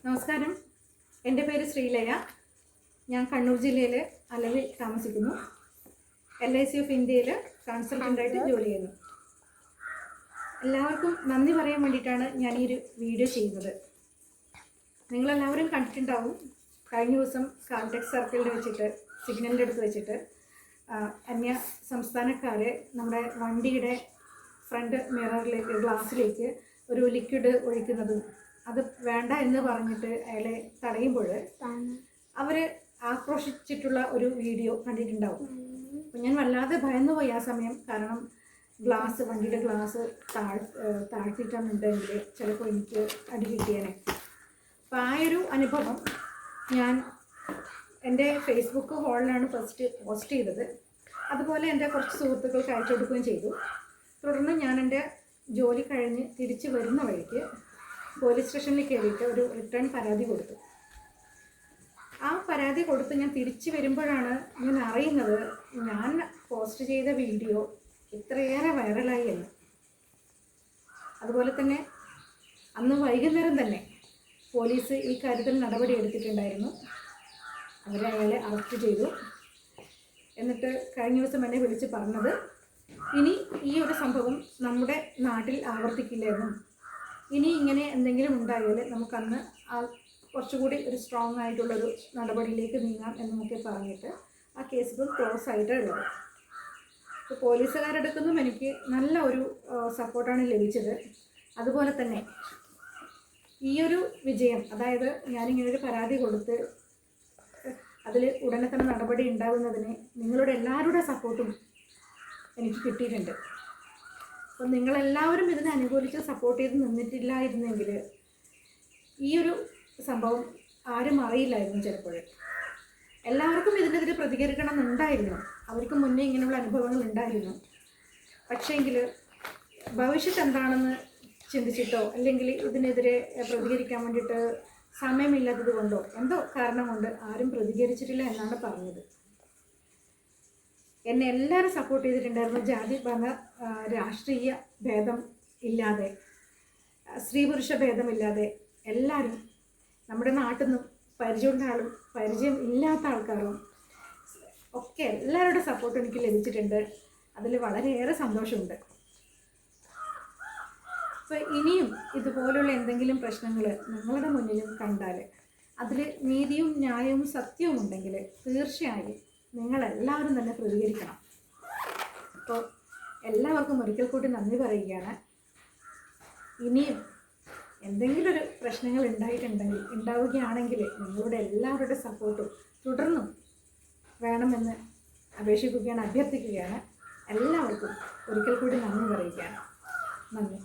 നമസ്കാരം. എൻ്റെ പേര് ശ്രീലയ. ഞാൻ കണ്ണൂർ ജില്ലയിലെ അലവിൽ താമസിക്കുന്നു. LIC ഓഫ് ഇന്ത്യയിൽ കൺസൾട്ടൻ്റായിട്ട് ജോലി ചെയ്യുന്നു. എല്ലാവർക്കും നന്ദി പറയാൻ വേണ്ടിയിട്ടാണ് ഞാൻ ഈ ഒരു വീഡിയോ ചെയ്യുന്നത്. നിങ്ങളെല്ലാവരും കണ്ടിട്ടുണ്ടാവും, കഴിഞ്ഞ ദിവസം കാൽടെക്സ് സർക്കിളിൽ വെച്ചിട്ട്, സിഗ്നലിൻ്റെ അടുത്ത് വെച്ചിട്ട് അന്യ സംസ്ഥാനക്കാർ നമ്മുടെ വണ്ടിയുടെ ഫ്രണ്ട് മിററിലേക്ക്, ഗ്ലാസ്സിലേക്ക് ഒരു ലിക്വിഡ് ഒഴിക്കുന്നതും അത് വേണ്ട എന്ന് പറഞ്ഞിട്ട് അയാളെ തടയുമ്പോൾ അവർ ആക്രോശിച്ചിട്ടുള്ള ഒരു വീഡിയോ കണ്ടിട്ടുണ്ടാവും. അപ്പം ഞാൻ വല്ലാതെ ഭയന്നുപോയി ആ സമയം. കാരണം വണ്ടിയുടെ ഗ്ലാസ് താഴ്ത്തിയിട്ടുണ്ടെങ്കിൽ ചിലപ്പോൾ എനിക്ക് അടി കിട്ടിയേനെ. അപ്പം ആ ഒരു അനുഭവം ഞാൻ എൻ്റെ ഫേസ്ബുക്ക് ഹാളിലാണ് ഫസ്റ്റ് പോസ്റ്റ് ചെയ്തത്. അതുപോലെ എൻ്റെ കുറച്ച് സുഹൃത്തുക്കൾക്ക് അയച്ചു കൊടുക്കുകയും ചെയ്തു. തുടർന്ന് ഞാൻ എൻ്റെ ജോലി കഴിഞ്ഞ് തിരിച്ച് വരുന്ന വഴിക്ക് പോലീസ് സ്റ്റേഷനിൽ കയറിയിട്ട് ഒരു റിട്ടേൺ പരാതി കൊടുത്തു. ആ പരാതി കൊടുത്ത് ഞാൻ തിരിച്ച് വരുമ്പോഴാണ് ഞാൻ അറിയുന്നത് ഞാൻ പോസ്റ്റ് ചെയ്ത വീഡിയോ ഇത്രയേറെ വൈറലായി എന്ന്. അതുപോലെ തന്നെ അന്ന് വൈകുന്നേരം തന്നെ പോലീസ് ഈ കാര്യത്തിൽ നടപടി എടുത്തിട്ടുണ്ടായിരുന്നു. അയാളെ അറസ്റ്റ് ചെയ്തു. എന്നിട്ട് കഴിഞ്ഞ ദിവസം എന്നെ വിളിച്ച് പറഞ്ഞത് ഇനി ഈ ഒരു സംഭവം നമ്മുടെ നാട്ടിൽ ആവർത്തിക്കില്ലെന്നും ഇനി ഇങ്ങനെ എന്തെങ്കിലും ഉണ്ടായാൽ നമുക്കന്ന് കുറച്ചുകൂടി ഒരു സ്ട്രോങ് ആയിട്ടുള്ളൊരു നടപടിയിലേക്ക് നീങ്ങാം എന്നൊക്കെ പറഞ്ഞിട്ട് ആ കേസുകൾ ക്ലോസ് ആയിട്ടേ ഉള്ളത്. ഇപ്പോൾ പോലീസുകാരെടുക്കുന്നതും എനിക്ക് നല്ല ഒരു സപ്പോർട്ടാണ് ലഭിച്ചത്. അതുപോലെ തന്നെ ഈ ഒരു വിജയം, അതായത് ഞാനിങ്ങനൊരു പരാതി കൊടുത്ത് അതിൽ ഉടനെ തന്നെ നടപടി ഉണ്ടാകുന്നതിന് നിങ്ങളുടെ എല്ലാവരുടെ സപ്പോർട്ടും എനിക്ക് കിട്ടിയിട്ടുണ്ട്. അപ്പം നിങ്ങളെല്ലാവരും ഇതിനെ അനുകൂലിച്ച് സപ്പോർട്ട് ചെയ്ത് നിന്നിട്ടില്ലായിരുന്നെങ്കിൽ ഈ ഒരു സംഭവം ആരും അറിയില്ലായിരുന്നു. ചിലപ്പോൾ എല്ലാവർക്കും ഇതിനെതിരെ പ്രതികരിക്കണം എന്നുണ്ടായിരുന്നു. അവർക്ക് മുന്നേ ഇങ്ങനെയുള്ള അനുഭവങ്ങൾ ഉണ്ടായിരുന്നു. പക്ഷേങ്കിൽ ഭവിഷ്യത്ത് എന്താണെന്ന് ചിന്തിച്ചിട്ടോ അല്ലെങ്കിൽ ഇതിനെതിരെ പ്രതികരിക്കാൻ വേണ്ടിയിട്ട് സമയമില്ലാത്തത് കൊണ്ടോ എന്തോ കാരണം കൊണ്ട് ആരും പ്രതികരിച്ചിട്ടില്ല എന്നാണ് പറഞ്ഞത്. എന്നെ എല്ലാവരും സപ്പോർട്ട് ചെയ്തിട്ടുണ്ടായിരുന്നു. ജാതി മത രാഷ്ട്രീയ ഭേദം ഇല്ലാതെ, സ്ത്രീ പുരുഷ ഭേദമില്ലാതെ എല്ലാവരും, നമ്മുടെ നാട്ടിൽ നിന്നും പരിചയമുള്ള ആളും പരിചയം ഇല്ലാത്ത ആൾക്കാരും ഒക്കെ എല്ലാവരുടെ സപ്പോർട്ട് എനിക്ക് ലഭിച്ചിട്ടുണ്ട്. അതിൽ വളരെയേറെ സന്തോഷമുണ്ട്. അപ്പോൾ ഇനിയും ഇതുപോലുള്ള എന്തെങ്കിലും പ്രശ്നങ്ങൾ നിങ്ങളുടെ മുന്നിലും കണ്ടാൽ അതിൽ നീതിയും ന്യായവും സത്യവും ഉണ്ടെങ്കിൽ തീർച്ചയായും നിങ്ങളെല്ലാവരും തന്നെ പ്രതികരിക്കണം. അപ്പോൾ എല്ലാവർക്കും ഒരിക്കൽ കൂടി നന്ദി പറയുകയാണ്. ഇനിയും എന്തെങ്കിലും ഒരു പ്രശ്നങ്ങൾ ഉണ്ടാവുകയാണെങ്കിൽ നിങ്ങളുടെ എല്ലാവരുടെ സപ്പോർട്ടും തുടർന്നും വേണമെന്ന് അപേക്ഷിക്കുകയാണ്, അഭ്യർത്ഥിക്കുകയാണ്. എല്ലാവർക്കും ഒരിക്കൽ കൂടി നന്ദി പറയുകയാണ്. നന്ദി.